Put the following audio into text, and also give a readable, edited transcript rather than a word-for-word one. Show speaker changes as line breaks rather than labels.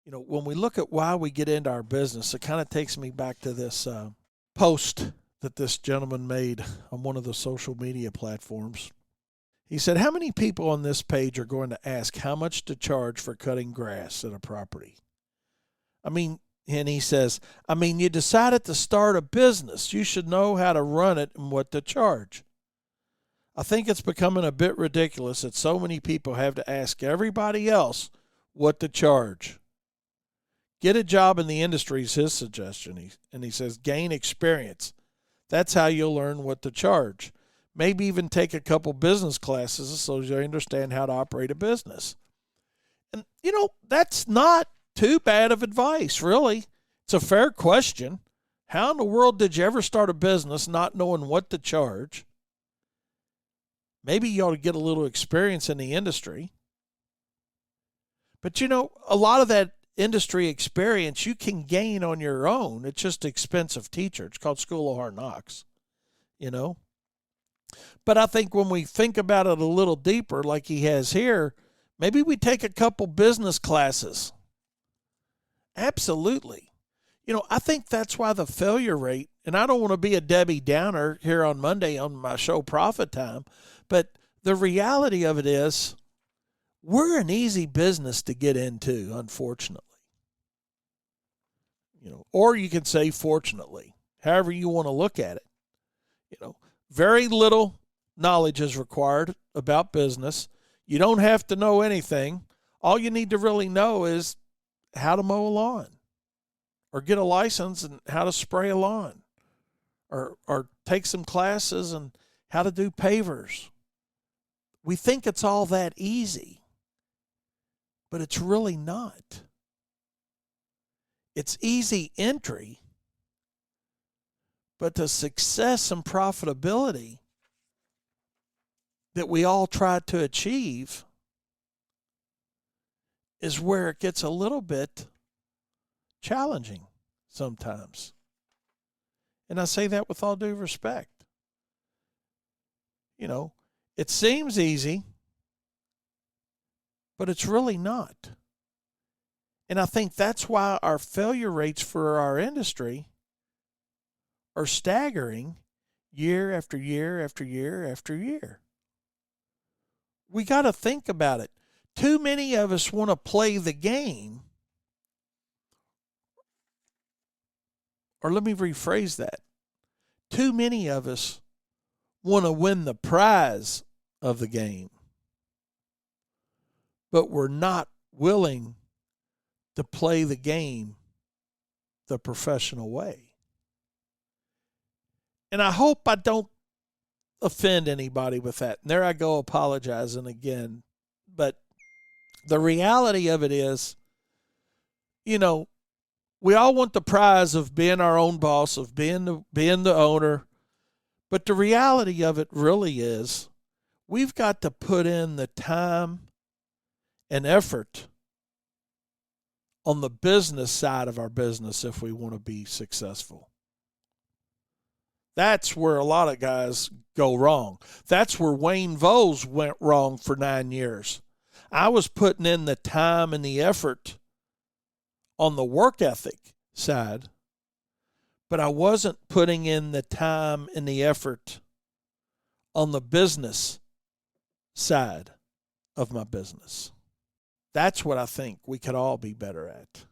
When we look at why we get into our business, it kind of takes me back to this post that this gentleman made on one of the social media platforms. He said, how many people on this page are going to ask how much to charge for cutting grass at a property? And he says, you decided to start a business. You should know how to run it and what to charge. I think it's becoming a bit ridiculous that so many people have to ask everybody else what to charge. Get a job in the industry is his suggestion. He says, gain experience. That's how you'll learn what to charge. Maybe even take a couple business classes so you understand how to operate a business. And, that's not too bad of advice, really. It's a fair question. How in the world did you ever start a business not knowing what to charge? Maybe you ought to get a little experience in the industry. But, a lot of that industry experience you can gain on your own. It's just an expensive teacher. It's called School of Hard Knocks, But I think when we think about it a little deeper, like he has here, maybe we take a couple business classes. Absolutely. I think that's why the failure rate, and I don't want to be a Debbie Downer here on Monday on my show Profit Time, but the reality of it is we're an easy business to get into, unfortunately. Or you can say fortunately, however you want to look at it. Very little knowledge is required about business. You don't have to know anything. All you need to really know is how to mow a lawn or get a license and how to spray a lawn or take some classes and how to do pavers. We think it's all that easy, but it's really not. It's easy entry, but the success and profitability that we all try to achieve is where it gets a little bit challenging sometimes. And I say that with all due respect. It seems easy, but it's really not. And I think that's why our failure rates for our industry are staggering year after year after year after year. We got to think about it. Too many of us want to play the game. Or let me rephrase that. Too many of us want to win the prize of the game, but we're not willing to play the game the professional way. And I hope I don't offend anybody with that. And there I go apologizing again. But the reality of it is, we all want the prize of being our own boss, of being the owner. But the reality of it really is we've got to put in the time and effort on the business side of our business if we want to be successful. That's where a lot of guys go wrong. That's where Wayne Voles went wrong for 9 years. I was putting in the time and the effort on the work ethic side, but I wasn't putting in the time and the effort on the business side of my business. That's what I think we could all be better at.